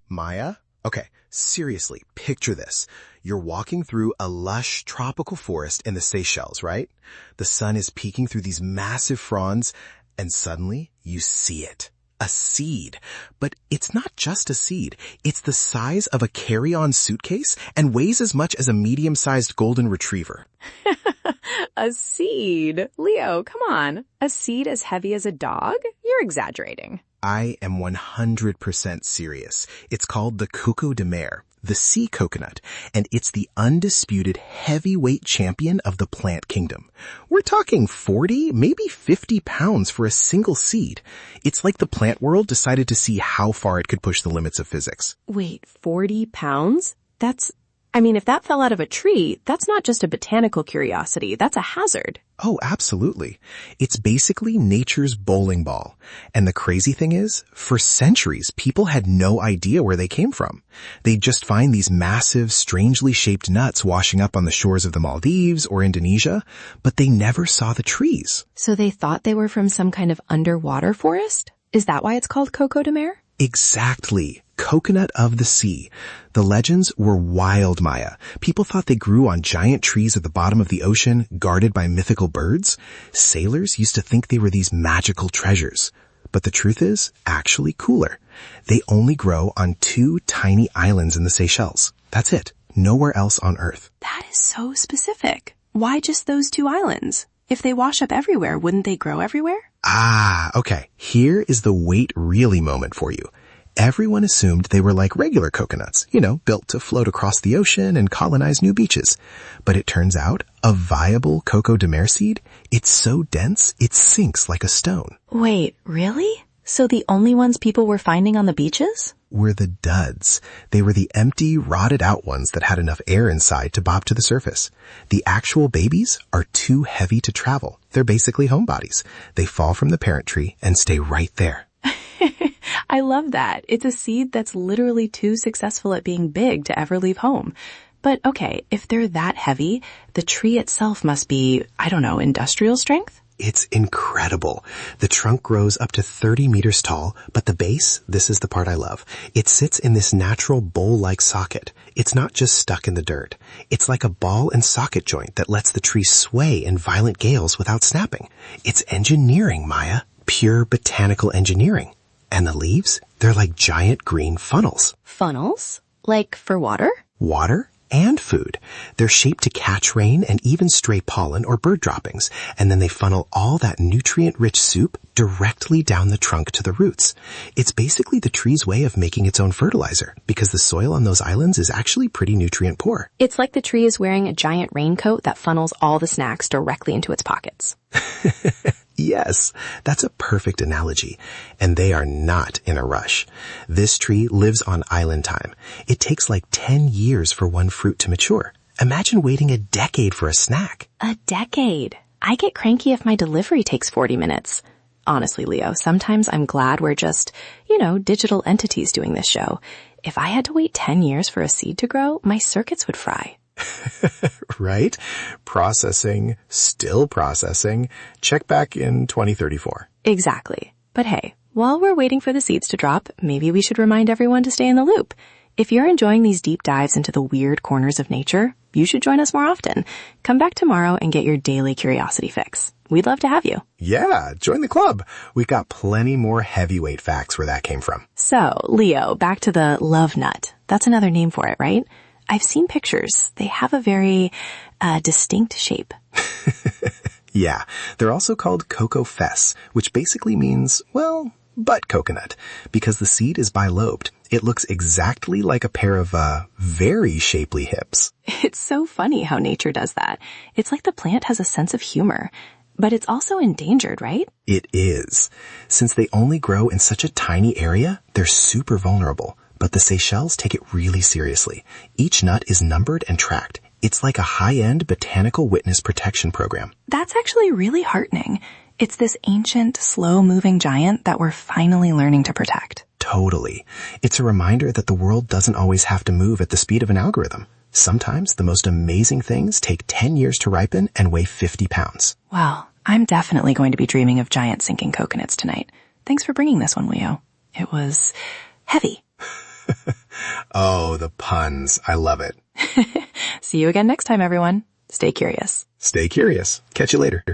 Maya? Okay, seriously, picture this. You're walking through a lush tropical forest in the Seychelles, right? The sun is peeking through these massive fronds, and suddenly you see it. A seed. But it's not just a seed. It's the size of a carry-on suitcase and weighs as much as a medium-sized golden retriever. A seed? Leo, come on. A seed as heavy as a dog? You're exaggerating. I am 100% serious. It's called the Coco de mer, the sea coconut, and it's the undisputed heavyweight champion of the plant kingdom. We're talking 40, maybe 50 pounds for a single seed. It's like the plant world decided to see how far it could push the limits of physics. Wait, 40 pounds? If that fell out of a tree, that's not just a botanical curiosity, that's a hazard. Oh, absolutely. It's basically nature's bowling ball. And the crazy thing is, for centuries, people had no idea where they came from. They'd just find these massive, strangely shaped nuts washing up on the shores of the Maldives or Indonesia, but they never saw the trees. So they thought they were from some kind of underwater forest? Is that why it's called Coco de mer? Exactly. Coconut of the sea. The legends were wild, Maya. People thought they grew on giant trees at the bottom of the ocean, guarded by mythical birds. Sailors used to think they were these magical treasures. But the truth is actually cooler. They only grow on 2 tiny islands in the Seychelles. That's it. Nowhere else on Earth. That is so specific. Why just those 2 islands? If they wash up everywhere, wouldn't they grow everywhere? Okay. Here is the wait really moment for you. Everyone assumed they were like regular coconuts, built to float across the ocean and colonize new beaches. But it turns out a viable Coco de mer seed, it's so dense it sinks like a stone. Wait, really? So the only ones people were finding on the beaches? Were the duds. They were the empty, rotted out ones that had enough air inside to bob to the surface. The actual babies are too heavy to travel. They're basically homebodies. They fall from the parent tree and stay right there. I love that. It's a seed that's literally too successful at being big to ever leave home. But okay, if they're that heavy, the tree itself must be, industrial strength? It's incredible. The trunk grows up to 30 meters tall, but the base, this is the part I love, it sits in this natural bowl-like socket. It's not just stuck in the dirt. It's like a ball and socket joint that lets the tree sway in violent gales without snapping. It's engineering, Maya. Pure botanical engineering. And the leaves, they're like giant green funnels. Funnels? Like for water? Water and food. They're shaped to catch rain and even stray pollen or bird droppings, and then they funnel all that nutrient-rich soup directly down the trunk to the roots. It's basically the tree's way of making its own fertilizer, because the soil on those islands is actually pretty nutrient-poor. It's like the tree is wearing a giant raincoat that funnels all the snacks directly into its pockets. Yes, that's a perfect analogy. And they are not in a rush. This tree lives on island time. It takes like 10 years for one fruit to mature. Imagine waiting a decade for a snack. A decade? I get cranky if my delivery takes 40 minutes. Honestly, Leo, sometimes I'm glad we're just, digital entities doing this show. If I had to wait 10 years for a seed to grow, my circuits would fry. Right? Processing, still processing. Check back in 2034. Exactly. But hey, while we're waiting for the seeds to drop, maybe we should remind everyone to stay in the loop. If you're enjoying these deep dives into the weird corners of nature, you should join us more often. Come back tomorrow and get your daily curiosity fix. We'd love to have you. Yeah, join the club. We've got plenty more heavyweight facts where that came from. So, Leo, back to the love nut. That's another name for it, right? I've seen pictures. They have a very distinct shape. Yeah, they're also called coco fess, which basically means, butt coconut, because the seed is bilobed. It looks exactly like a pair of very shapely hips. It's so funny how nature does that. It's like the plant has a sense of humor. But it's also endangered, right? It is. Since they only grow in such a tiny area, they're super vulnerable. But the Seychelles take it really seriously. Each nut is numbered and tracked. It's like a high-end botanical witness protection program. That's actually really heartening. It's this ancient, slow-moving giant that we're finally learning to protect. Totally. It's a reminder that the world doesn't always have to move at the speed of an algorithm. Sometimes the most amazing things take 10 years to ripen and weigh 50 pounds. Well, I'm definitely going to be dreaming of giant sinking coconuts tonight. Thanks for bringing this one, Leo. It was heavy. Oh, the puns. I love it. See you again next time, everyone. Stay curious. Stay curious. Catch you later.